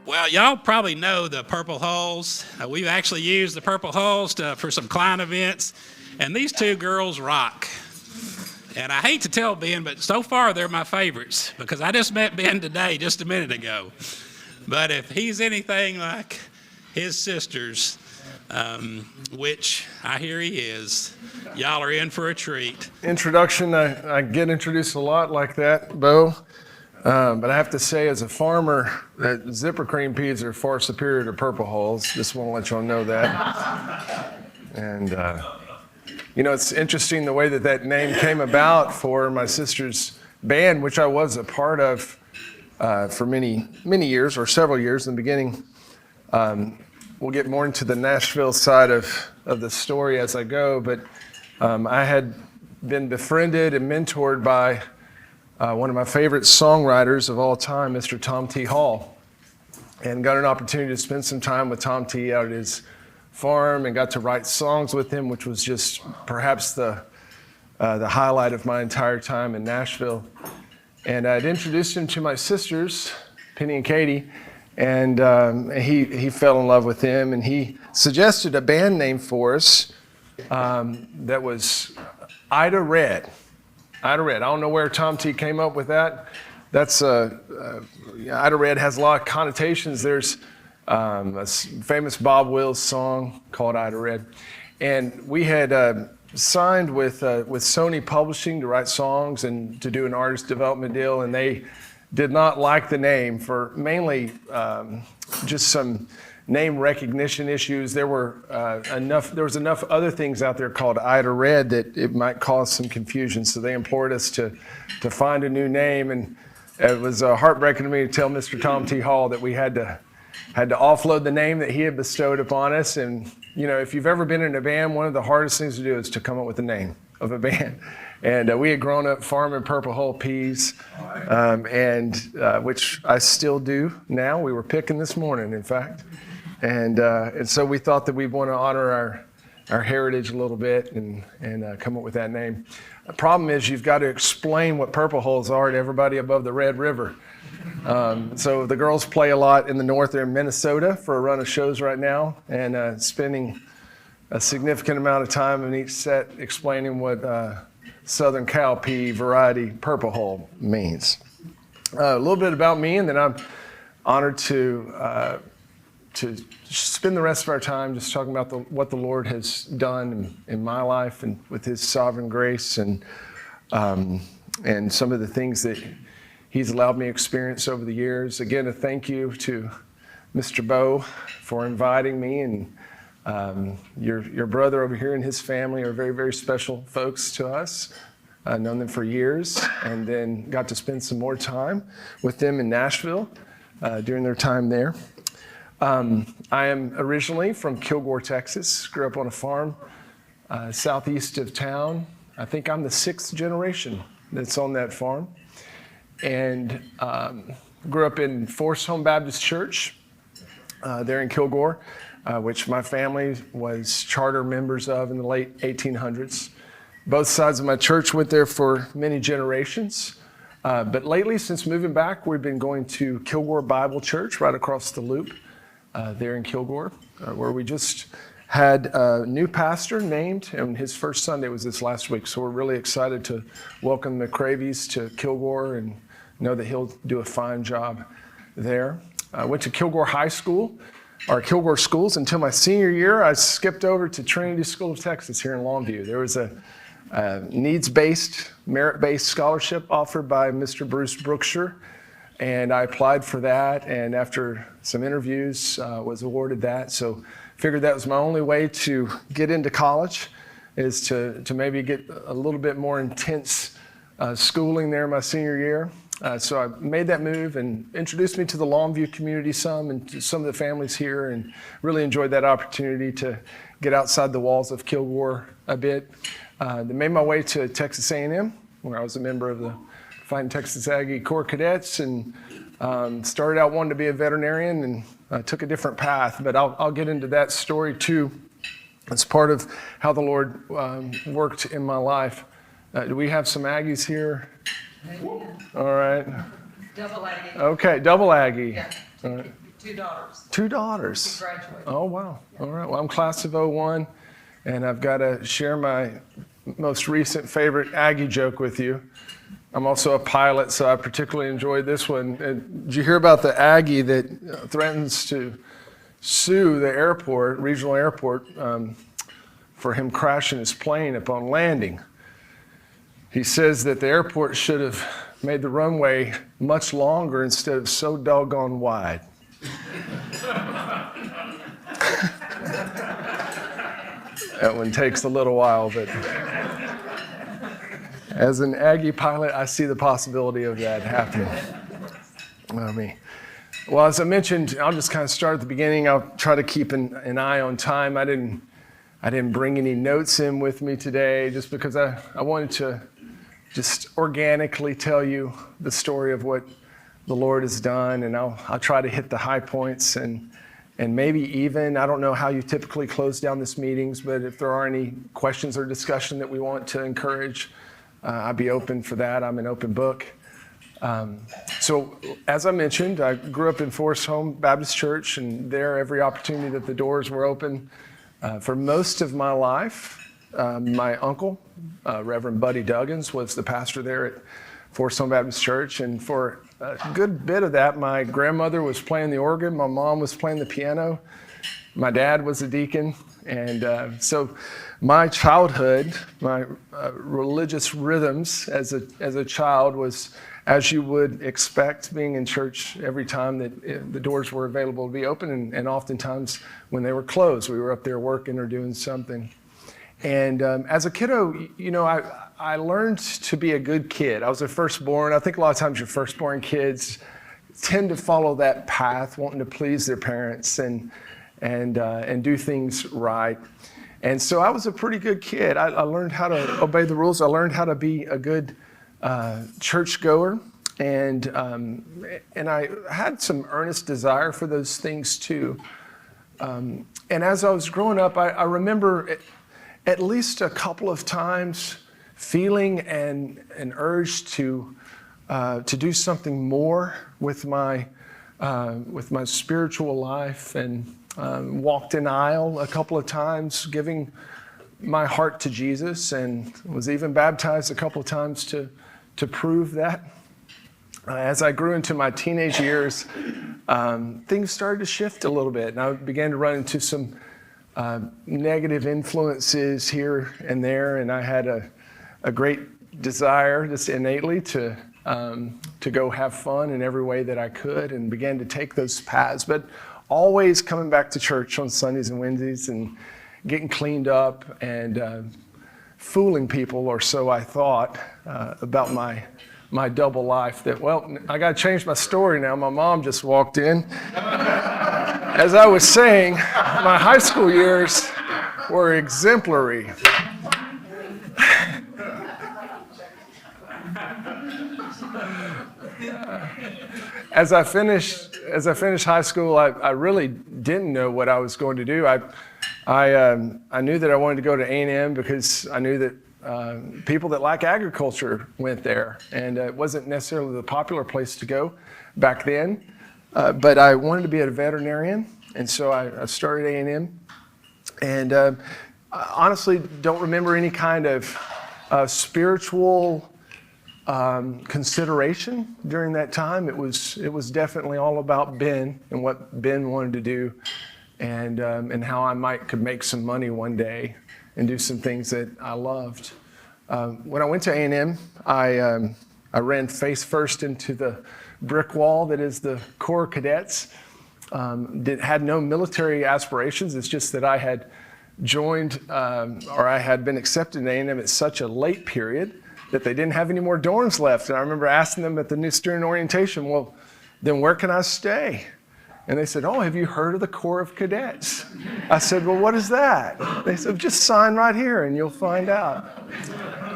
Well, y'all probably know the Purple Hulls. We've actually used the Purple Hulls for some client events, and these two girls rock. And I hate to tell Ben, but so far they're my favorites because I just met Ben today, just a minute ago. But if he's anything like his sisters, which I hear he is, y'all are in for a treat. Introduction, I get introduced a lot like that, Bo. But I have to say, as a farmer, that zipper cream peas are far superior to Purple Hulls. Just want to let y'all know that. And, it's interesting the way that name came about for my sister's band, which I was a part of for many, many years, or several years in the beginning. We'll get more into the Nashville side of the story as I go, but I had been befriended and mentored by one of my favorite songwriters of all time, Mr. Tom T. Hall, and got an opportunity to spend some time with Tom T. out at his farm and got to write songs with him, which was just perhaps the highlight of my entire time in Nashville. And I'd introduced him to my sisters, Penny and Katie, and he fell in love with him, and he suggested a band name for us that was Ida Red. Ida Red. I don't know where Tom T came up with that. That's Ida Red has a lot of connotations. There's a famous Bob Wills song called Ida Red, and we had signed with Sony Publishing to write songs and to do an artist development deal, and they did not like the name for mainly just some name recognition issues. There was enough other things out there called Ida Red that it might cause some confusion. So they implored us to find a new name, and it was heartbreaking to me to tell Mr. Tom T. Hall that we had to offload the name that he had bestowed upon us. And if you've ever been in a band, one of the hardest things to do is to come up with the name of a band. And we had grown up farming Purple Hull peas, and which I still do now. We were picking this morning, in fact. And so we thought that we'd want to honor our heritage a little bit and come up with that name. The problem is you've got to explain what Purple Hulls are to everybody above the Red River. So the girls play a lot in the north. They're in Minnesota for a run of shows right now, and spending a significant amount of time in each set explaining what Southern cow pea variety Purple Hull means. A little bit about me, and then I'm honored to spend the rest of our time just talking about what the Lord has done in my life and with His sovereign grace, and some of the things that He's allowed me to experience over the years. Again, a thank you to Mr. Bo for inviting me, and your brother over here and his family are very, very special folks to us. I've known them for years, and then got to spend some more time with them in Nashville during their time there. I am originally from Kilgore, Texas. Grew up on a farm southeast of town. I think I'm the 6th generation that's on that farm. And grew up in Forest Home Baptist Church there in Kilgore, which my family was charter members of in the late 1800s. Both sides of my church went there for many generations. But lately, since moving back, we've been going to Kilgore Bible Church right across the loop there in Kilgore, where we just had a new pastor named, and his first Sunday was this last week. So we're really excited to welcome the Cravies to Kilgore and know that he'll do a fine job there. I went to Kilgore High School, or Kilgore Schools, until my senior year. I skipped over to Trinity School of Texas here in Longview. There was a needs-based, merit-based scholarship offered by Mr. Bruce Brookshire, and I applied for that, and after some interviews was awarded that. So figured that was my only way to get into college, is to maybe get a little bit more intense schooling there my senior year. So I made that move and introduced me to the Longview community some, and to some of the families here, and really enjoyed that opportunity to get outside the walls of Kilgore a bit. Then made my way to Texas A&M, where I was a member of the Fighting Texas Aggie Corps Cadets, and started out wanting to be a veterinarian, and took a different path. But I'll get into that story too. It's part of how the Lord worked in my life. Do we have some Aggies here? All right. Double Aggie. Okay, double Aggie. Yeah. All right. Two daughters. Two daughters. Graduated. Oh, wow. All right. Well, I'm class of '01, and I've got to share my most recent favorite Aggie joke with you. I'm also a pilot, so I particularly enjoyed this one. Did you hear about the Aggie that threatens to sue the airport, regional airport, for him crashing his plane upon landing? He says that the airport should have made the runway much longer instead of so doggone wide. That one takes a little while, but as an Aggie pilot, I see the possibility of that happening. Well, as I mentioned, I'll just kind of start at the beginning. I'll try to keep an eye on time. I didn't bring any notes in with me today just because I wanted to just organically tell you the story of what the Lord has done, and I'll try to hit the high points and maybe even, I don't know how you typically close down these meetings, but if there are any questions or discussion that we want to encourage, I'd be open for that. I'm an open book. So as I mentioned, I grew up in Forest Home Baptist Church, and there every opportunity that the doors were open. For most of my life, my uncle, Reverend Buddy Duggins, was the pastor there at Forest Home Baptist Church, and for a good bit of that, my grandmother was playing the organ, my mom was playing the piano, my dad was a deacon, and so my childhood, my religious rhythms as a child was, as you would expect, being in church every time that the doors were available to be open, and oftentimes when they were closed, we were up there working or doing something. And as a kiddo, I learned to be a good kid. I was a firstborn. I think a lot of times your firstborn kids tend to follow that path, wanting to please their parents and do things right. And so I was a pretty good kid. I learned how to obey the rules. I learned how to be a good churchgoer, and I had some earnest desire for those things too. And as I was growing up, I remember at least a couple of times feeling an urge to do something more with my spiritual life, and walked an aisle a couple of times, giving my heart to Jesus, and was even baptized a couple of times to prove that. As I grew into my teenage years, things started to shift a little bit, and I began to run into some negative influences here and there, and I had a great desire just innately to go have fun in every way that I could, and began to take those paths, but always coming back to church on Sundays and Wednesdays and getting cleaned up and fooling people, or so I thought, about my double life. That, well, I got to change my story now. My mom just walked in. As I was saying, my high school years were exemplary. As I finished high school, I really didn't know what I was going to do. I knew that I wanted to go to A&M because I knew that people that like agriculture went there, and it wasn't necessarily the popular place to go back then. But I wanted to be a veterinarian, and so I started A&M. And I honestly don't remember any kind of spiritual consideration during that time. It was definitely all about Ben and what Ben wanted to do, and how I could make some money one day and do some things that I loved. When I went to A&M, I ran face first into the brick wall that is the Corps Cadets. Had no military aspirations. It's just that I had joined, or I had been accepted in A&M at such a late period that they didn't have any more dorms left. And I remember asking them at the new student orientation, well, then where can I stay? And they said, oh, have you heard of the Corps of Cadets? I said, well, what is that? They said, just sign right here and you'll find out.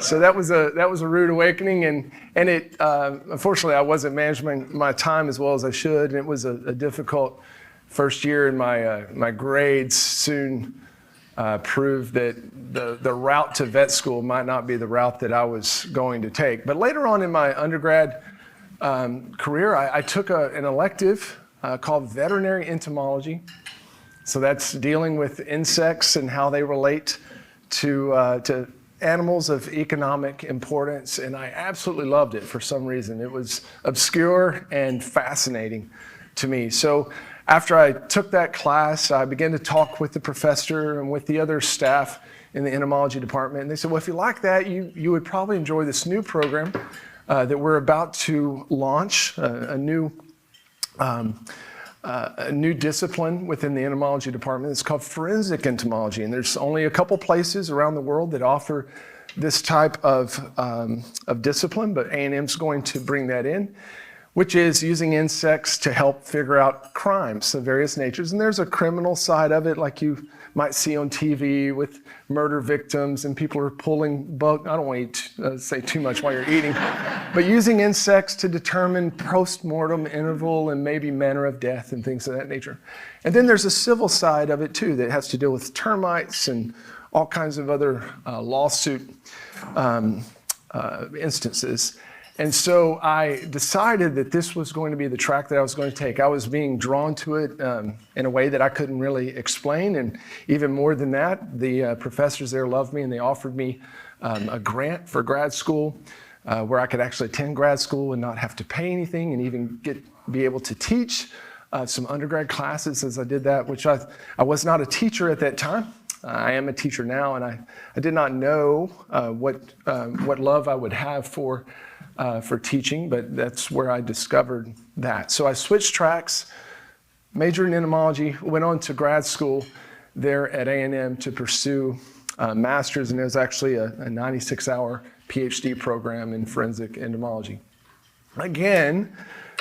So that was a rude awakening, and it unfortunately I wasn't managing my time as well as I should, and it was a difficult first year, and my grades soon proved that the route to vet school might not be the route that I was going to take. But later on in my undergrad career, I took an elective called veterinary entomology. So that's dealing with insects and how they relate to animals of economic importance. And I absolutely loved it for some reason. It was obscure and fascinating to me. So after I took that class, I began to talk with the professor and with the other staff in the entomology department. And they said, well, if you like that, you would probably enjoy this new program that we're about to launch, a new discipline within the entomology department. It's called forensic entomology, and there's only a couple places around the world that offer this type of discipline, but A&M's going to bring that in, which is using insects to help figure out crimes of various natures. And there's a criminal side of it, like you might see on TV with murder victims and people are pulling bugs. I don't want to say too much while you're eating, but using insects to determine post-mortem interval and maybe manner of death and things of that nature. And then there's a civil side of it too that has to deal with termites and all kinds of other lawsuit instances. And so I decided that this was going to be the track that I was going to take. I was being drawn to it in a way that I couldn't really explain. And even more than that, the professors there loved me and they offered me a grant for grad school where I could actually attend grad school and not have to pay anything and even be able to teach some undergrad classes as I did that, which I was not a teacher at that time. I am a teacher now, and I did not know what love I would have for teaching, but that's where I discovered that. So I switched tracks, majored in entomology, went on to grad school there at A&M to pursue a master's, and it was actually a 96-hour PhD program in forensic entomology. Again,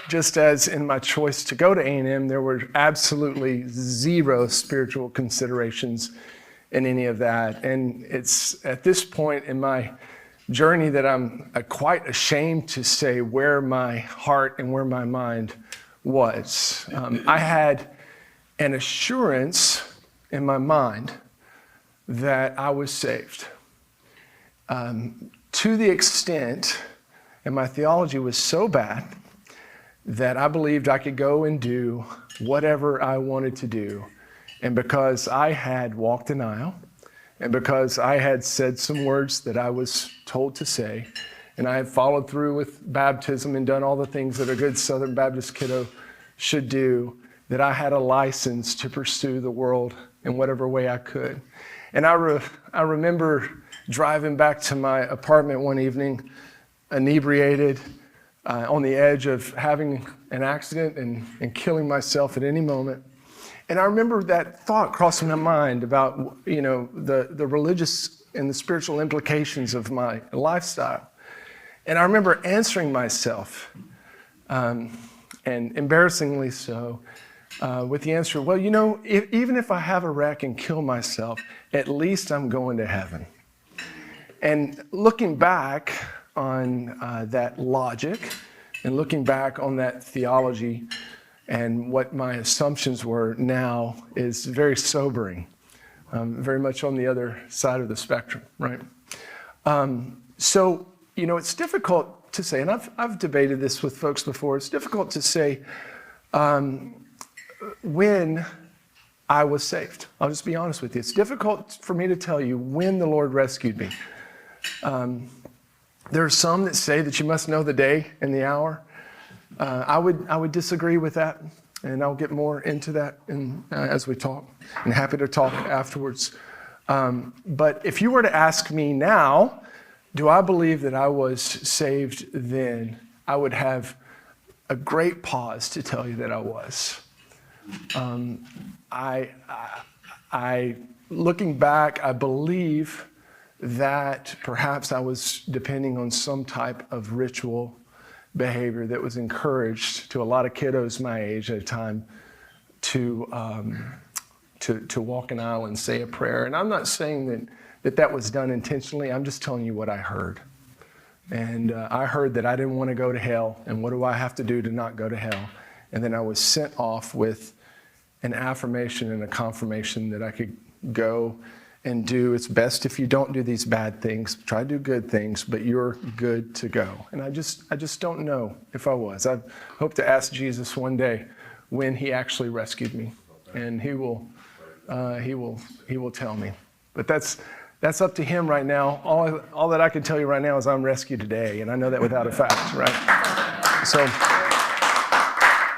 just as in my choice to go to A&M, there were absolutely zero spiritual considerations in any of that. And it's at this point in my journey that I'm quite ashamed to say where my heart and where my mind was. I had an assurance in my mind that I was saved. To the extent, and my theology was so bad, that I believed I could go and do whatever I wanted to do. And because I had walked an aisle, and because I had said some words that I was told to say, and I had followed through with baptism and done all the things that a good Southern Baptist kiddo should do, that I had a license to pursue the world in whatever way I could. And I remember driving back to my apartment one evening, inebriated, on the edge of having an accident and killing myself at any moment. And I remember that thought crossing my mind about, the religious and the spiritual implications of my lifestyle. And I remember answering myself, and embarrassingly so, with the answer, well, even if I have a wreck and kill myself, at least I'm going to heaven. And looking back on that logic and looking back on that theology and what my assumptions were now is very sobering, very much on the other side of the spectrum, right? So, it's difficult to say, and I've debated this with folks before, it's difficult to say when I was saved. I'll just be honest with you. It's difficult for me to tell you when the Lord rescued me. There are some that say that you must know the day and the hour. I would disagree with that, and I'll get more into that as we talk, and happy to talk afterwards. But if you were to ask me now, do I believe that I was saved then? I would have a great pause to tell you that I was. Looking back, I believe that perhaps I was depending on some type of ritual behavior that was encouraged to a lot of kiddos my age at a time to walk an aisle and say a prayer. And I'm not saying that was done intentionally. I'm just telling you what I heard. And I heard that I didn't want to go to hell, and what do I have to do to not go to hell? And then I was sent off with an affirmation and a confirmation that I could go and do. It's best if you don't do these bad things. Try to do good things, but you're good to go. And I just don't know if I was. I hope to ask Jesus one day when he actually rescued me, and he will tell me. But that's up to him right now. All that I can tell you right now is I'm rescued today, and I know that without a fact, right?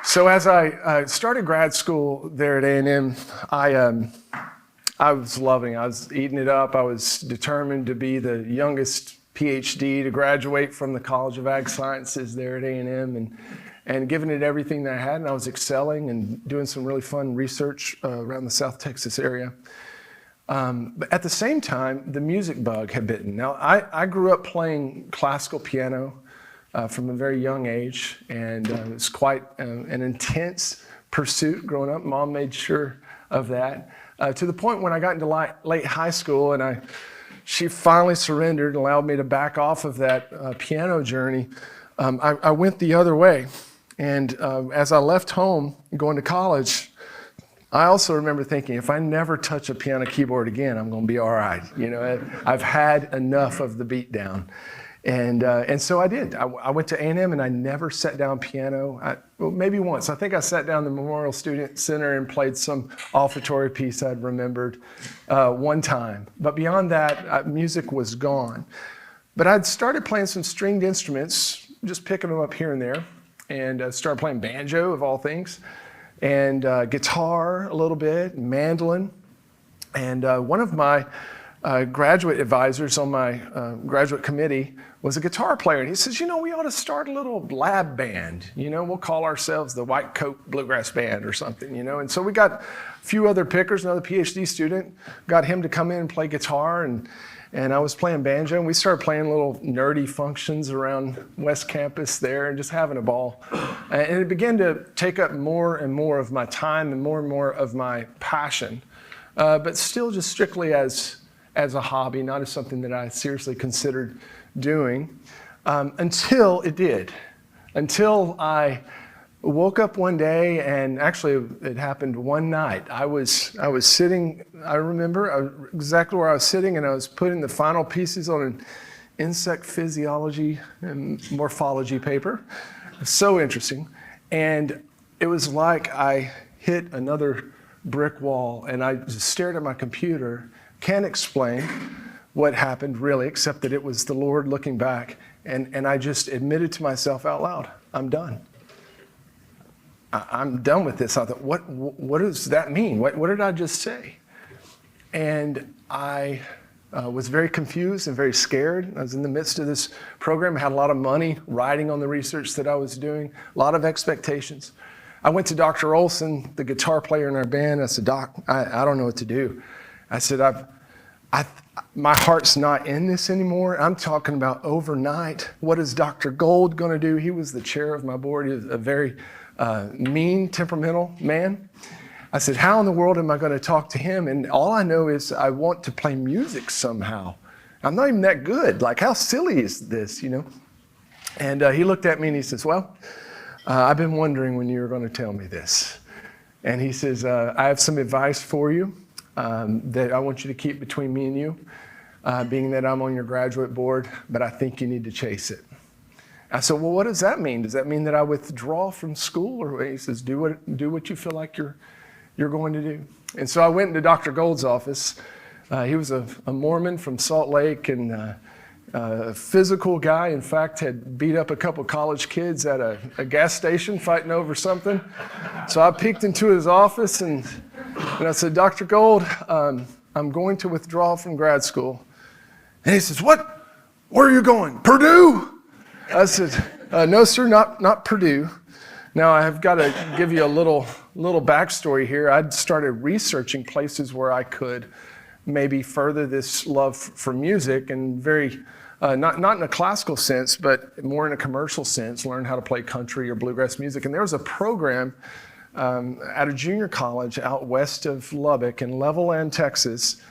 So as I started grad school there at A&M, I was loving it. I was eating it up. I was determined to be the youngest PhD to graduate from the College of Ag Sciences there at A&M, and giving it everything that I had. And I was excelling and doing some really fun research around the South Texas area. But at the same time, the music bug had bitten. Now, I grew up playing classical piano from a very young age, and it was quite an intense pursuit growing up. Mom made sure of that. To the point when I got into late high school, and she finally surrendered and allowed me to back off of that piano journey, I went the other way. And as I left home going to college, I also remember thinking, if I never touch a piano keyboard again, I'm going to be all right. You know, I've had enough of the beatdown. And so I did. I went to A&M and I never sat down piano. Well, maybe once. I think I sat down in the Memorial Student Center and played some offertory piece I'd remembered one time. But beyond that, music was gone. But I'd started playing some stringed instruments, just picking them up here and there, and started playing banjo, of all things, and guitar a little bit, mandolin. And one of my graduate advisors on my graduate committee was a guitar player, and he says, we ought to start a little lab band. We'll call ourselves the White Coat Bluegrass Band or something, And so we got a few other pickers, another PhD student, got him to come in and play guitar, and I was playing banjo, and we started playing little nerdy functions around West Campus there and just having a ball. And it began to take up more and more of my time and more of my passion, but still just strictly as a hobby, not as something that I seriously considered doing, until it did. Until I woke up one day, and actually it happened one night. I was sitting, I remember exactly where I was sitting, and I was putting the final pieces on an insect physiology and morphology paper. So interesting. And it was like I hit another brick wall, and I just stared at my computer. Can't explain what happened really, except that it was the Lord looking back, and I just admitted to myself out loud, I'm done. I'm done with this. I thought, what does that mean? What did I just say? And I was very confused and very scared. I was in the midst of this program, had a lot of money riding on the research that I was doing, a lot of expectations. I went to Dr. Olson, the guitar player in our band. I said, Doc, I don't know what to do. I said, my heart's not in this anymore. I'm talking about overnight. What is Dr. Gold going to do? He was the chair of my board. He was a very mean, temperamental man. I said, how in the world am I going to talk to him? And all I know is I want to play music somehow. I'm not even that good. Like, how silly is this, And he looked at me and he says, well, I've been wondering when you were going to tell me this. And he says, I have some advice for you. That I want you to keep between me and you, being that I'm on your graduate board, but I think you need to chase it. I said, well, what does that mean? Does that mean that I withdraw from school? Or he says, do what you feel like you're going to do. And so I went into Dr. Gold's office. He was a Mormon from Salt Lake, and a physical guy. In fact, had beat up a couple college kids at a gas station fighting over something. So I peeked into his office, and I said, Dr. Gold, I'm going to withdraw from grad school. And he says, what? Where are you going? Purdue? I said, no, sir, not Purdue. Now, I've got to give you a little backstory here. I'd started researching places where I could maybe further this love for music, and very, not in a classical sense, but more in a commercial sense, learn how to play country or bluegrass music. And there was a program at a junior college out west of Lubbock in Levelland, Texas,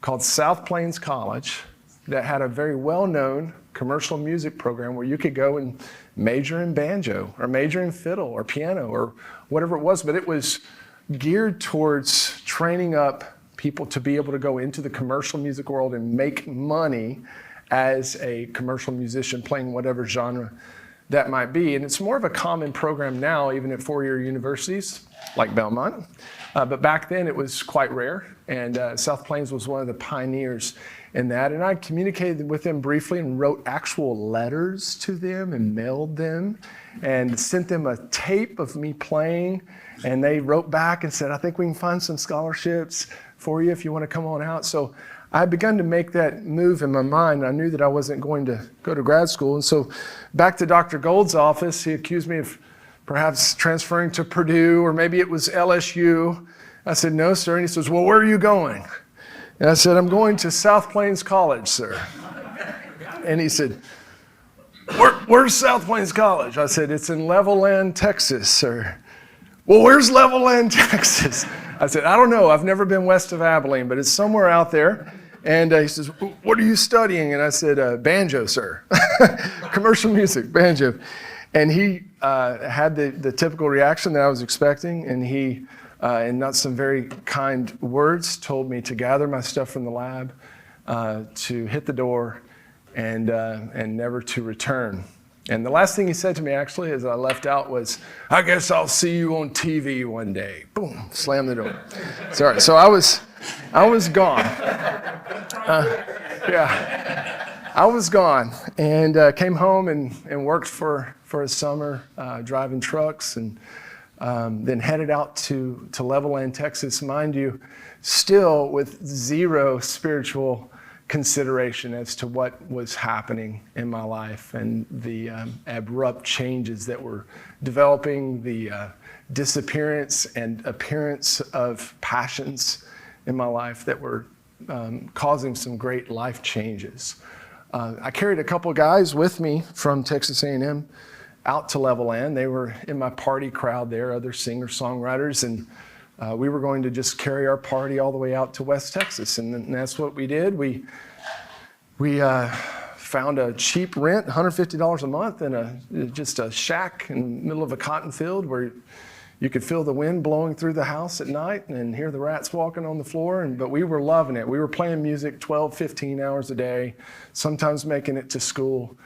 called South Plains College, that had a very well-known commercial music program where you could go and major in banjo or major in fiddle or piano or whatever it was, but it was geared towards training up people to be able to go into the commercial music world and make money as a commercial musician playing whatever genre that might be. And it's more of a common program now, even at four-year universities like Belmont. But back then it was quite rare, and South Plains was one of the pioneers in that. And I communicated with them briefly and wrote actual letters to them and mailed them and sent them a tape of me playing. And they wrote back and said, I think we can find some scholarships for you if you want to come on out. So I had begun to make that move in my mind. I knew that I wasn't going to go to grad school. And so back to Dr. Gold's office, he accused me of perhaps transferring to Purdue, or maybe it was LSU. I said, no, sir. And he says, well, where are you going? And I said, I'm going to South Plains College, sir. And he said, where's South Plains College? I said, it's in Levelland, Texas, sir. Well, where's Levelland, Texas? I said, I don't know. I've never been west of Abilene, but it's somewhere out there. And he says, what are you studying? And I said, banjo, sir. Commercial music, banjo. And he had the typical reaction that I was expecting. And he, in not some very kind words, told me to gather my stuff from the lab, to hit the door, and never to return. And the last thing he said to me, actually, as I left out was, I guess I'll see you on TV one day. Boom, slam the door. Sorry, so I was gone. I was gone, and came home and worked for a summer driving trucks, and then headed out to Levelland, Texas, mind you, still with zero spiritual consideration as to what was happening in my life and the abrupt changes that were developing, the disappearance and appearance of passions in my life that were causing some great life changes. I carried a couple guys with me from Texas A&M out to Levelland. They were in my party crowd there, other singer-songwriters, and we were going to just carry our party all the way out to West Texas, and that's what we did. We found a cheap rent, $150 a month, and just a shack in the middle of a cotton field where you could feel the wind blowing through the house at night and hear the rats walking on the floor. But we were loving it. We were playing music 12, 15 hours a day, sometimes making it to school,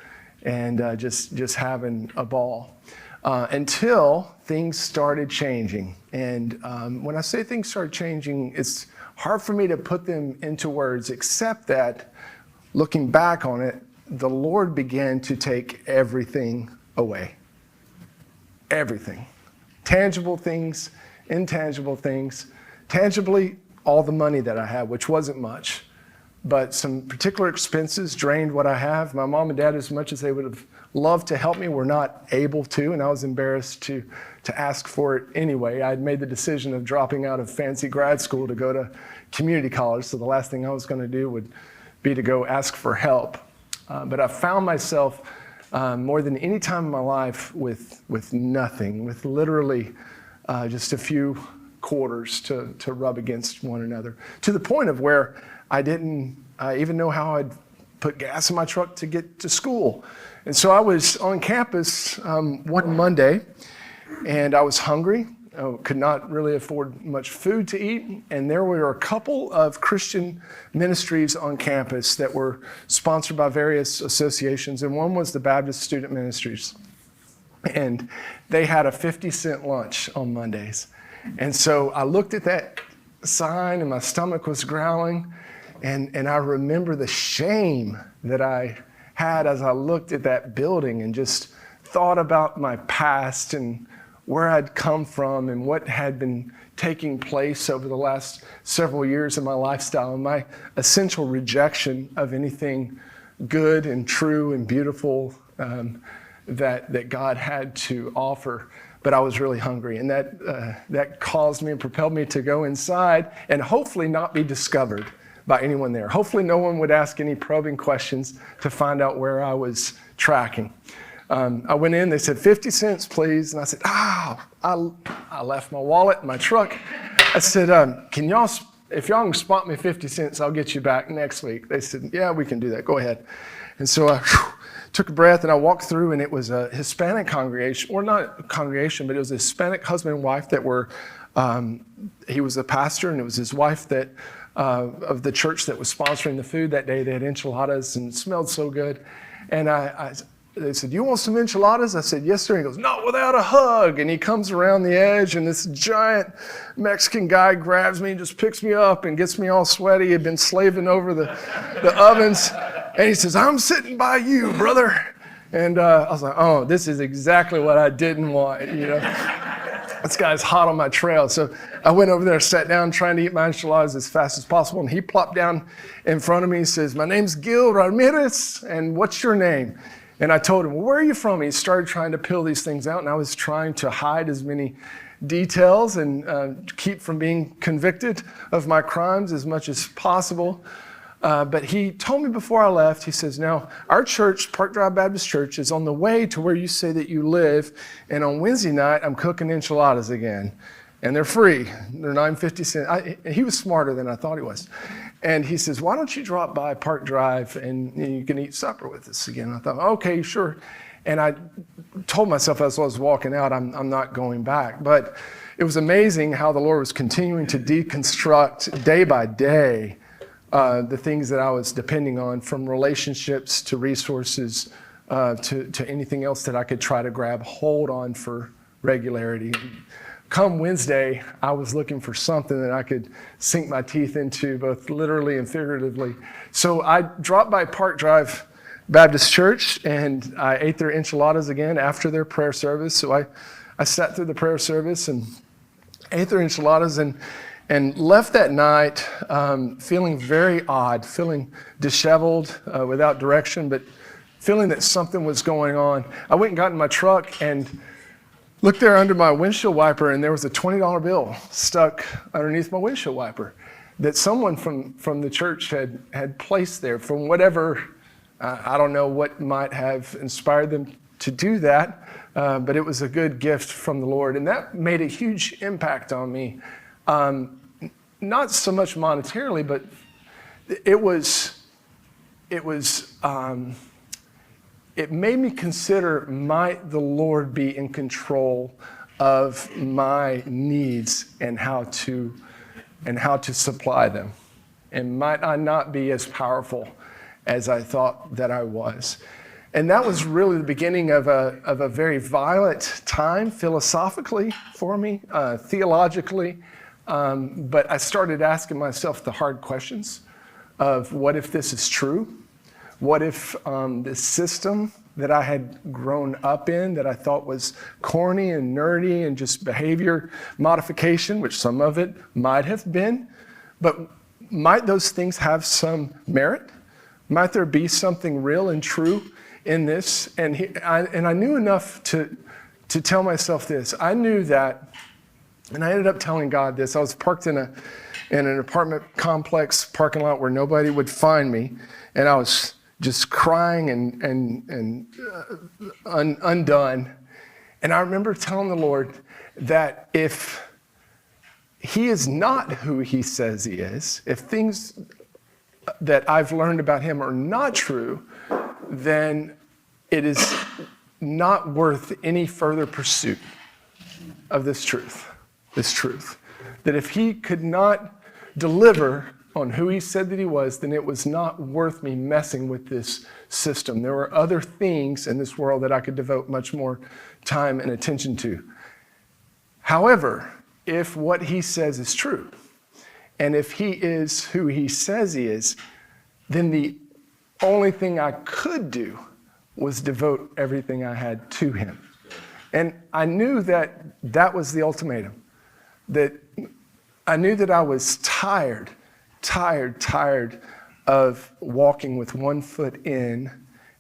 and just having a ball. Until things started changing. And when I say things started changing, it's hard for me to put them into words, except that looking back on it, the Lord began to take everything away. Everything. Tangible things, intangible things. Tangibly, all the money that I had, which wasn't much. But some particular expenses drained what I have. My mom and dad, as much as they would have loved to help me, were not able to, and I was embarrassed to ask for it anyway. I had made the decision of dropping out of fancy grad school to go to community college, so the last thing I was going to do would be to go ask for help. But I found myself more than any time in my life with nothing, with literally just a few quarters to rub against one another, to the point of where I didn't even know how I'd put gas in my truck to get to school. And so I was on campus one Monday, and I was hungry. I could not really afford much food to eat. And there were a couple of Christian ministries on campus that were sponsored by various associations. And one was the Baptist Student Ministries. And they had a 50-cent lunch on Mondays. And so I looked at that sign, and my stomach was growling. And I remember the shame that I had as I looked at that building and just thought about my past and where I'd come from and what had been taking place over the last several years of my lifestyle, and my essential rejection of anything good and true and beautiful that God had to offer. But I was really hungry, and that caused me and propelled me to go inside and hopefully not be discovered by anyone there. Hopefully no one would ask any probing questions to find out where I was tracking. I went in, they said, 50 cents, please. And I said, I left my wallet in my truck. I said, if y'all can spot me 50 cents, I'll get you back next week. They said, yeah, we can do that. Go ahead. And so I took a breath, and I walked through, and it was a Hispanic congregation, or not a congregation, but it was a Hispanic husband and wife that were, he was a pastor, and it was his wife that, of the church that was sponsoring the food that day. They had enchiladas and it smelled so good. And I they said, "You want some enchiladas?" I said, "Yes, sir." He goes, "Not without a hug." And he comes around the edge, and this giant Mexican guy grabs me and just picks me up and gets me all sweaty. He'd been slaving over the ovens. And he says, "I'm sitting by you, brother." And I was like, "Oh, this is exactly what I didn't want, you know." This guy's hot on my trail. So I went over there, sat down, trying to eat my enchiladas as fast as possible. And he plopped down in front of me. He says, "My name's Gil Ramirez, and what's your name?" And I told him, "Well, where are you from?" He started trying to peel these things out, and I was trying to hide as many details and keep from being convicted of my crimes as much as possible. But he told me before I left, he says, "Now, our church, Park Drive Baptist Church, is on the way to where you say that you live, and on Wednesday night, I'm cooking enchiladas again. And they're free. They're 9.50 cents. He was smarter than I thought he was. And he says, "Why don't you drop by Park Drive and you can eat supper with us again?" And I thought, "Okay, sure." And I told myself as I was walking out, I'm not going back. But it was amazing how the Lord was continuing to deconstruct day by day the things that I was depending on, from relationships to resources to anything else that I could try to grab hold on for regularity. Come Wednesday, I was looking for something that I could sink my teeth into, both literally and figuratively. So I dropped by Park Drive Baptist Church, and I ate their enchiladas again after their prayer service. So I sat through the prayer service and ate their enchiladas and left that night feeling very odd, feeling disheveled, without direction, but feeling that something was going on. I went and got in my truck and looked there under my windshield wiper, and there was a $20 bill stuck underneath my windshield wiper that someone from the church had placed there from whatever, I don't know what might have inspired them to do that, but it was a good gift from the Lord. And that made a huge impact on me. Not so much monetarily, but it made me consider, might the Lord be in control of my needs and how to supply them? And might I not be as powerful as I thought that I was? And that was really the beginning of a very violent time philosophically for me, theologically. But I started asking myself the hard questions of, what if this is true? What if the system that I had grown up in, that I thought was corny and nerdy and just behavior modification, which some of it might have been, but might those things have some merit? Might there be something real and true in this? And I knew enough to tell myself this. I knew that, and I ended up telling God this. I was parked in an apartment complex parking lot where nobody would find me, and I was just crying and undone. And I remember telling the Lord that if He is not who He says He is, if things that I've learned about Him are not true, then it is not worth any further pursuit of this truth. That if He could not deliver on who He said that He was, then it was not worth me messing with this system. There were other things in this world that I could devote much more time and attention to. However, if what He says is true, and if He is who He says He is, then the only thing I could do was devote everything I had to Him. And I knew that that was the ultimatum. That I knew that I was tired of walking with one foot in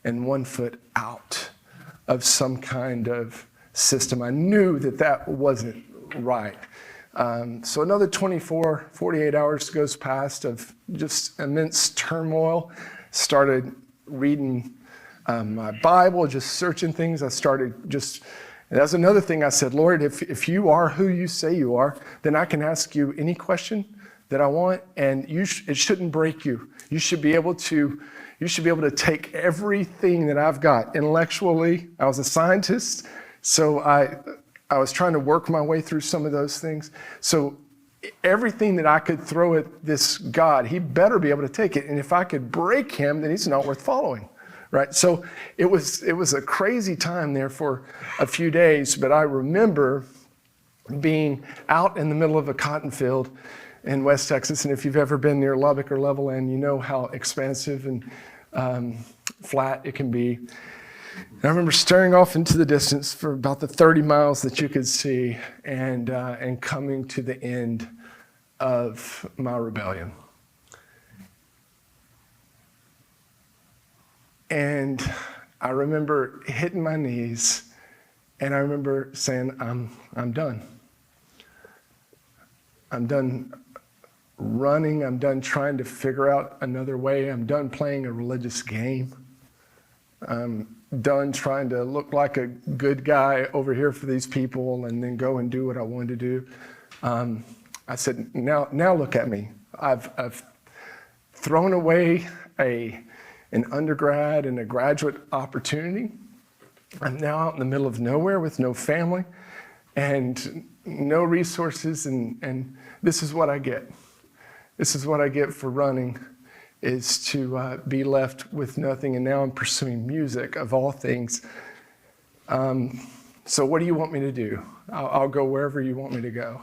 and one foot out of some kind of system. I knew that that wasn't right. So another 24, 48 hours goes past of just immense turmoil. Started reading my Bible, just searching things. And that's another thing I said, Lord, if you are who you say you are, then I can ask you any question that I want, and it shouldn't break you. You should be able to take everything that I've got intellectually. I was a scientist, so I was trying to work my way through some of those things. So everything that I could throw at this God, He better be able to take it. And if I could break Him, then He's not worth following, right? So it was a crazy time there for a few days, but I remember being out in the middle of a cotton field in West Texas, and if you've ever been near Lubbock or Levelland, you know how expansive and flat it can be. And I remember staring off into the distance for about the 30 miles that you could see, and coming to the end of my rebellion. And I remember hitting my knees, and I remember saying, I'm done. I'm done running. I'm done trying to figure out another way. I'm done playing a religious game. I'm done trying to look like a good guy over here for these people and then go and do what I wanted to do. I said, now look at me. I've thrown away an undergrad and a graduate opportunity. I'm now out in the middle of nowhere with no family and no resources, and this is what I get. This is what I get for running, is to be left with nothing, and now I'm pursuing music, of all things. So what do you want me to do? I'll go wherever you want me to go.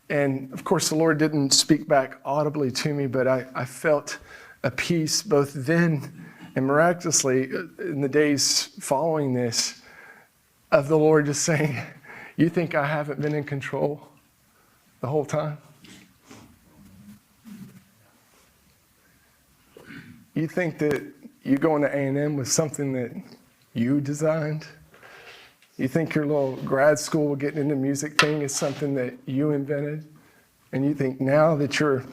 And of course, the Lord didn't speak back audibly to me, but I felt a peace both then and miraculously in the days following this of the Lord just saying, you think I haven't been in control the whole time? You think that you going to A&M was something that you designed? You think your little grad school getting into music thing is something that you invented? And you think now that you're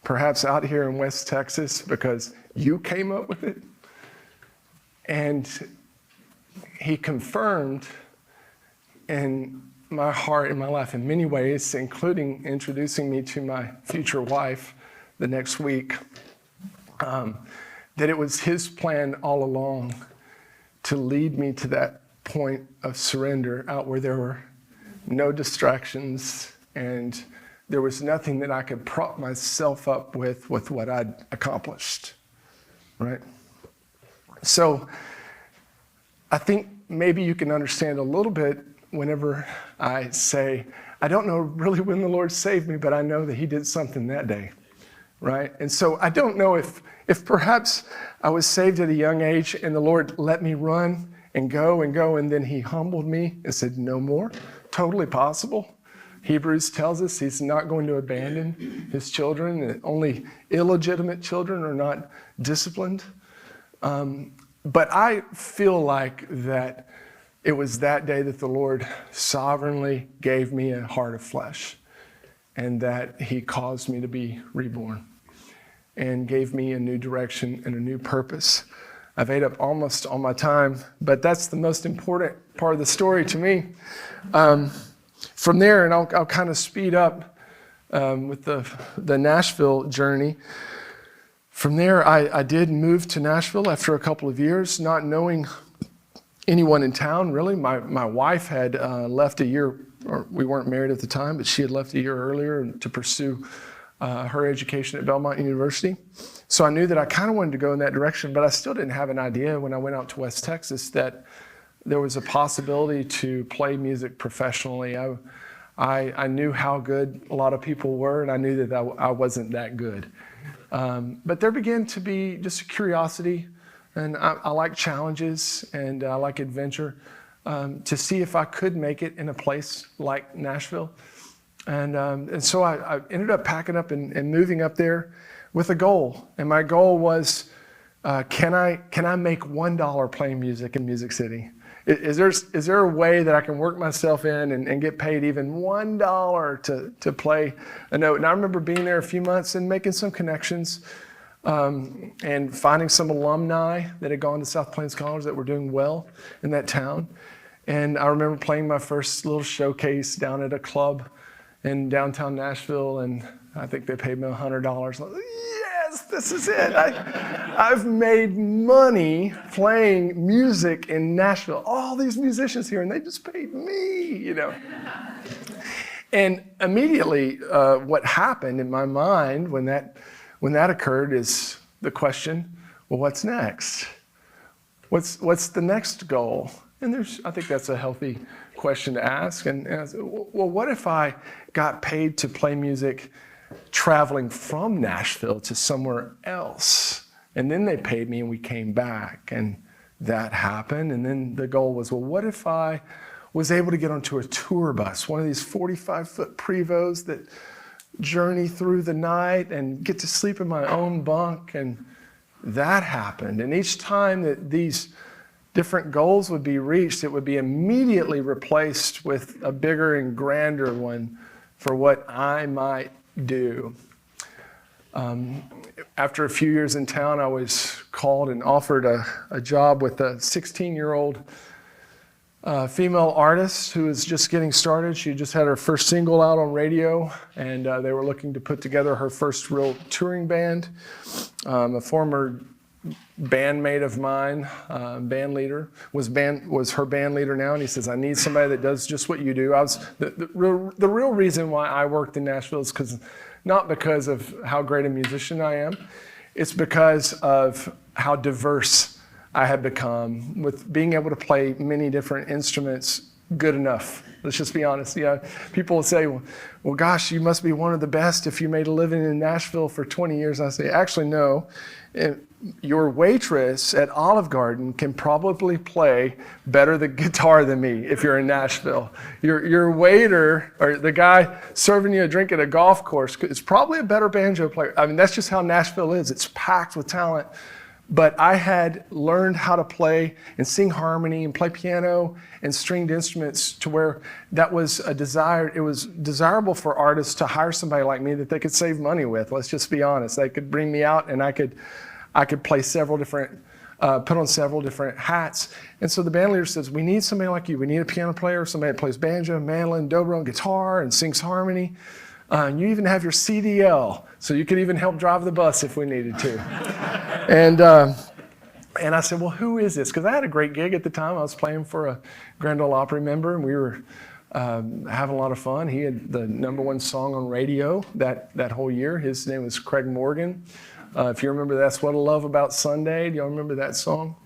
perhaps out here in West Texas because you came up with it? And he confirmed in my heart, in my life, in many ways, including introducing me to my future wife the next week, that it was his plan all along to lead me to that point of surrender out where there were no distractions and there was nothing that I could prop myself up with what I'd accomplished, right? So I think maybe you can understand a little bit whenever I say, I don't know really when the Lord saved me, but I know that he did something that day, right? And so I don't know if perhaps I was saved at a young age and the Lord let me run and go, and then he humbled me and said, no more. Totally possible. Hebrews tells us he's not going to abandon his children, and only illegitimate children are not disciplined. But I feel like that it was that day that the Lord sovereignly gave me a heart of flesh, and that he caused me to be reborn and gave me a new direction and a new purpose. I've ate up almost all my time, but that's the most important part of the story to me. From there, and I'll kind of speed up with the Nashville journey. From there, I did move to Nashville after a couple of years, not knowing anyone in town, really. My wife had left a year, or we weren't married at the time, but she had left a year earlier to pursue her education at Belmont University. So I knew that I kind of wanted to go in that direction, but I still didn't have an idea when I went out to West Texas that there was a possibility to play music professionally. I knew how good a lot of people were, and I knew that I wasn't that good. But there began to be just a curiosity, and I like challenges, and I like adventure, to see if I could make it in a place like Nashville. And so I ended up packing up and moving up there with a goal. And my goal was, can I make $1 playing music in Music City? Is there a way that I can work myself in and get paid even $1 to play a note? And I remember being there a few months and making some connections, and finding some alumni that had gone to South Plains College that were doing well in that town. And I remember playing my first little showcase down at a club in downtown Nashville, and I think they paid me $100. Like, yes, this is it. I've made money playing music in Nashville. All these musicians here, and they just paid me, you know. And immediately, what happened in my mind when that occurred is the question, well, what's next? what's the next goal? And I think that's a healthy question to ask. And I said, well, what if I got paid to play music traveling from Nashville to somewhere else? And then they paid me and we came back, and that happened. And then the goal was, well, what if I was able to get onto a tour bus, one of these 45-foot Prevos that journey through the night and get to sleep in my own bunk? And that happened. And each time that these different goals would be reached, it would be immediately replaced with a bigger and grander one for what I might do. After a few years in town, I was called and offered a job with a 16-year-old female artist who was just getting started. She just had her first single out on radio, and they were looking to put together her first real touring band. A former bandmate of mine, band leader, was her band leader now, and he says, I need somebody that does just what you do. The real reason why I worked in Nashville is not because of how great a musician I am, it's because of how diverse I have become with being able to play many different instruments good enough. Let's just be honest. Yeah, people will say, well, gosh, you must be one of the best if you made a living in Nashville for 20 years. I say, actually, no. Your waitress at Olive Garden can probably play better the guitar than me if you're in Nashville. Your waiter or the guy serving you a drink at a golf course is probably a better banjo player. I mean, that's just how Nashville is. It's packed with talent. But I had learned how to play and sing harmony and play piano and stringed instruments to where that was a desire. It was desirable for artists to hire somebody like me that they could save money with. Let's just be honest. They could bring me out and I could play several different, put on several different hats. And so the band leader says, we need somebody like you. We need a piano player, somebody that plays banjo, mandolin, dobro, and guitar and sings harmony. And you even have your CDL, so you could even help drive the bus if we needed to. And I said, well, who is this? Because I had a great gig at the time. I was playing for a Grand Ole Opry member, and we were having a lot of fun. He had the #1 song on radio that whole year. His name was Craig Morgan. If you remember That's What I Love About Sunday, do y'all remember that song?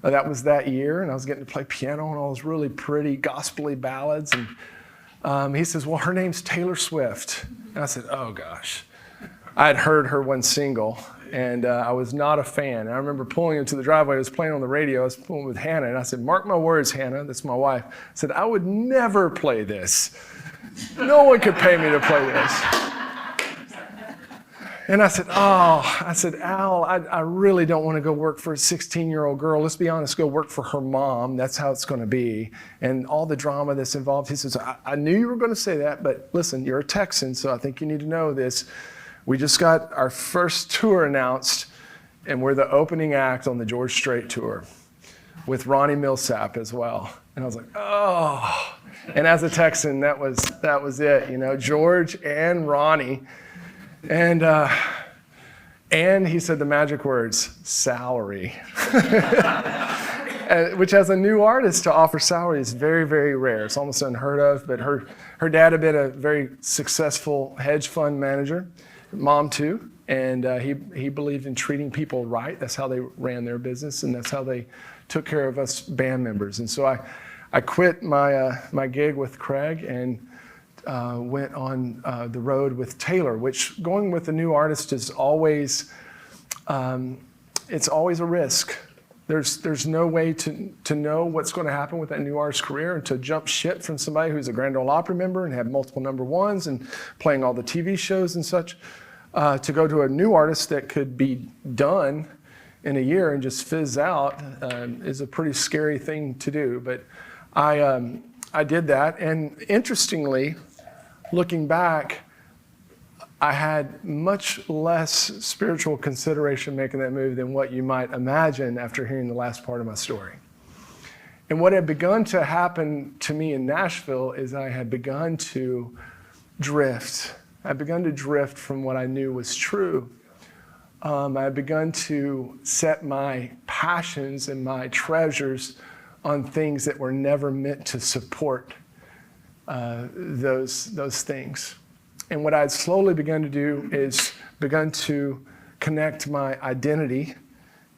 That was that year, and I was getting to play piano on all those really pretty gospel-y ballads. And he says, well, her name's Taylor Swift. And I said, oh, gosh. I had heard her one single, and I was not a fan. And I remember pulling into the driveway. I was playing on the radio. I was pulling with Hannah, and I said, mark my words, Hannah, that's my wife. I said, I would never play this. No one could pay me to play this. And I said, Al, I really don't want to go work for a 16-year-old girl. Let's be honest, go work for her mom. That's how it's going to be. And all the drama that's involved. He says, I knew you were going to say that, but listen, you're a Texan, so I think you need to know this. We just got our first tour announced, and we're the opening act on the George Strait tour with Ronnie Millsap as well. And I was like, oh. And as a Texan, that was it, you know, George and Ronnie. And he said the magic words, salary. Which as a new artist to offer salary is very, very rare. It's almost unheard of, but her dad had been a very successful hedge fund manager, mom too, and he believed in treating people right. That's how they ran their business, and that's how they took care of us band members. And so I quit my gig with Craig and went on the road with Taylor, which going with a new artist is always, it's always a risk. There's no way to know what's going to happen with that new artist's career, and to jump ship from somebody who's a Grand Ole Opry member and have multiple #1s and playing all the TV shows and such, to go to a new artist that could be done in a year and just fizz out is a pretty scary thing to do. But I did that, and interestingly, looking back, I had much less spiritual consideration making that move than what you might imagine after hearing the last part of my story. And what had begun to happen to me in Nashville is I had begun to drift. I had begun to drift from what I knew was true. I had begun to set my passions and my treasures on things that were never meant to support those things. And what I'd slowly begun to do is begun to connect my identity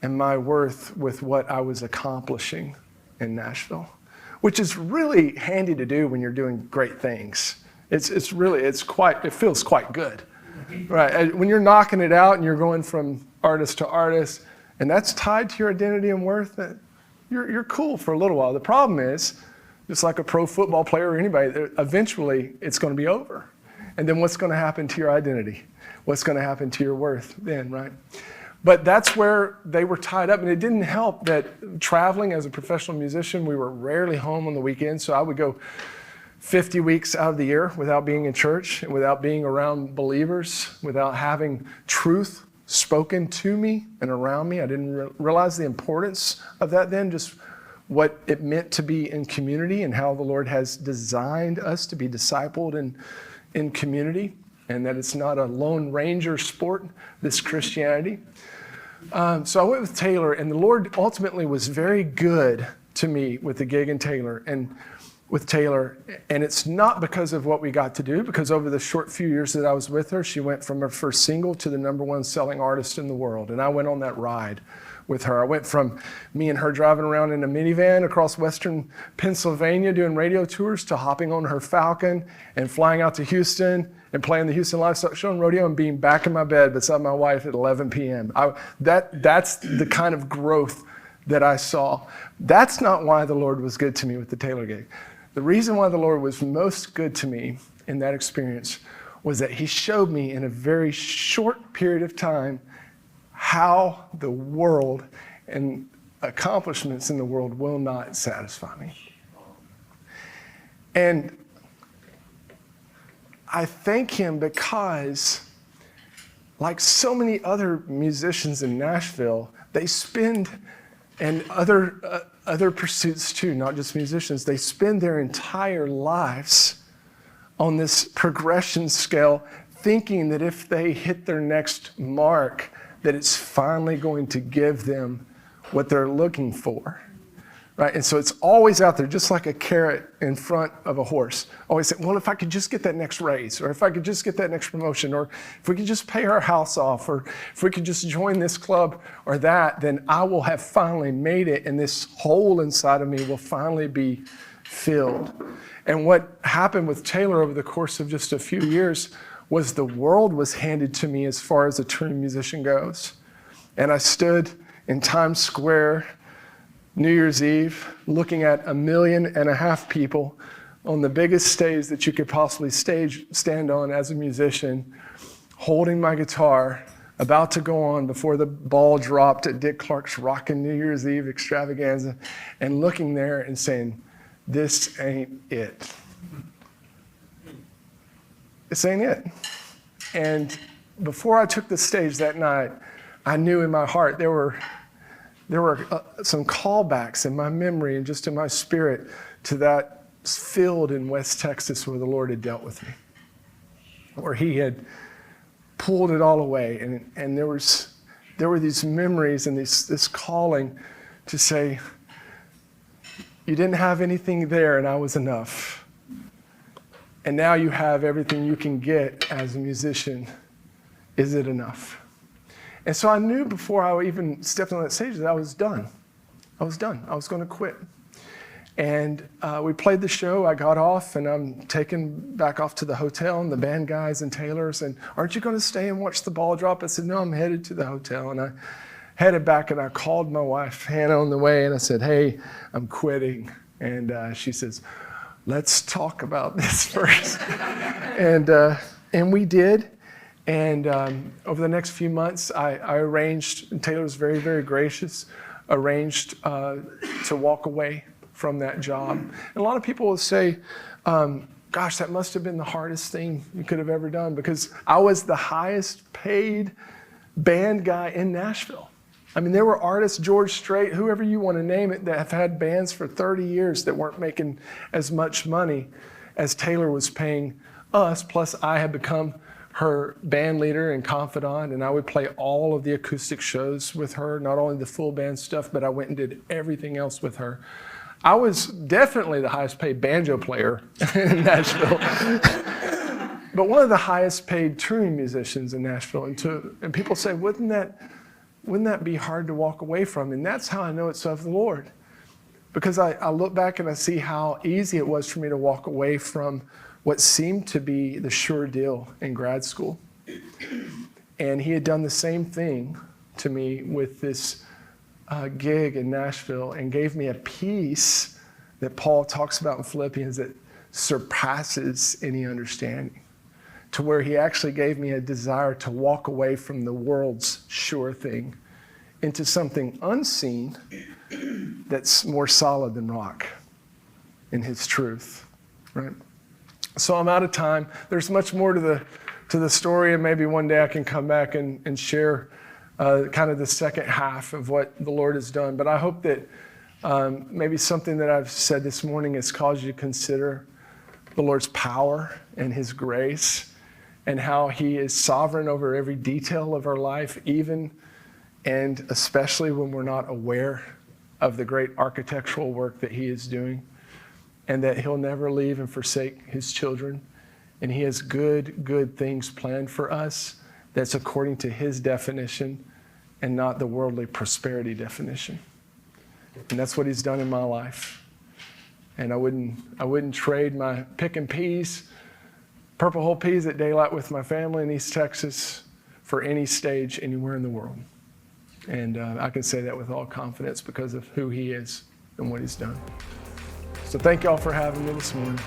and my worth with what I was accomplishing in Nashville, which is really handy to do when you're doing great things. It feels quite good, right? When you're knocking it out and you're going from artist to artist, and that's tied to your identity and worth, that you're cool for a little while. The problem is, just like a pro football player or anybody, eventually it's going to be over. And then what's going to happen to your identity? What's going to happen to your worth then, right? But that's where they were tied up, and it didn't help that traveling as a professional musician, we were rarely home on the weekends, so I would go 50 weeks out of the year without being in church, and without being around believers, without having truth spoken to me and around me. I didn't realize the importance of that then, just what it meant to be in community and how the Lord has designed us to be discipled in community, and that it's not a Lone Ranger sport, this Christianity. So I went with Taylor, and the Lord ultimately was very good to me with the gig in Taylor and with Taylor. And it's not because of what we got to do, because over the short few years that I was with her, she went from her first single to the #1 selling artist in the world. And I went on that ride with her. I went from me and her driving around in a minivan across western Pennsylvania doing radio tours to hopping on her Falcon and flying out to Houston and playing the Houston Livestock Show and Rodeo and being back in my bed beside my wife at 11 p.m. That's the kind of growth that I saw. That's not why the Lord was good to me with the Taylor gig. The reason why the Lord was most good to me in that experience was that he showed me in a very short period of time how the world and accomplishments in the world will not satisfy me. And I thank him because, like so many other musicians in Nashville, they spend, and other pursuits too, not just musicians, they spend their entire lives on this progression scale, thinking that if they hit their next mark, that it's finally going to give them what they're looking for, right? And so it's always out there, just like a carrot in front of a horse. Always say, well, if I could just get that next raise, or if I could just get that next promotion, or if we could just pay our house off, or if we could just join this club or that, then I will have finally made it, and this hole inside of me will finally be filled. And what happened with Taylor over the course of just a few years was the world was handed to me as far as a touring musician goes. And I stood in Times Square, New Year's Eve, looking at 1.5 million people on the biggest stage that you could possibly stand on as a musician, holding my guitar, about to go on before the ball dropped at Dick Clark's Rockin' New Year's Eve extravaganza, and looking there and saying, this ain't it. This ain't it. And before I took the stage that night, I knew in my heart there were some callbacks in my memory and just in my spirit to that field in West Texas where the Lord had dealt with me, where he had pulled it all away. And there were these memories and this calling to say, you didn't have anything there and I was enough. And now you have everything you can get as a musician. Is it enough? And so I knew before I even stepped on that stage that I was done. I was done. I was going to quit. And we played the show. I got off, and I'm taken back off to the hotel, and the band guys and Taylor's, and aren't you going to stay and watch the ball drop? I said, no, I'm headed to the hotel. And I headed back, and I called my wife, Hannah, on the way, and I said, hey, I'm quitting. And she says, let's talk about this first. And we did. And over the next few months, I arranged, and Taylor was very, very gracious, arranged to walk away from that job. And a lot of people will say, gosh, that must have been the hardest thing you could have ever done, because I was the highest paid band guy in Nashville. I mean, there were artists, George Strait, whoever you want to name it, that have had bands for 30 years that weren't making as much money as Taylor was paying us. Plus, I had become her band leader and confidant, and I would play all of the acoustic shows with her, not only the full band stuff, but I went and did everything else with her. I was definitely the highest paid banjo player in Nashville, but one of the highest paid touring musicians in Nashville. And people say, wouldn't that wouldn't that be hard to walk away from? And that's how I know it's of the Lord. Because I look back and I see how easy it was for me to walk away from what seemed to be the sure deal in grad school. And he had done the same thing to me with this gig in Nashville and gave me a peace that Paul talks about in Philippians that surpasses any understanding, to where he actually gave me a desire to walk away from the world's sure thing into something unseen that's more solid than rock in his truth, right? So I'm out of time. There's much more to the story, and maybe one day I can come back and share kind of the second half of what the Lord has done. But I hope that maybe something that I've said this morning has caused you to consider the Lord's power and his grace and how he is sovereign over every detail of our life, even and especially when we're not aware of the great architectural work that he is doing, and that he'll never leave and forsake his children. And he has good things planned for us that's according to his definition and not the worldly prosperity definition. And that's what he's done in my life. And I wouldn't trade my picking peas, Purple Hole peas at daylight with my family in East Texas for any stage anywhere in the world. And I can say that with all confidence because of who he is and what he's done. So thank y'all for having me this morning.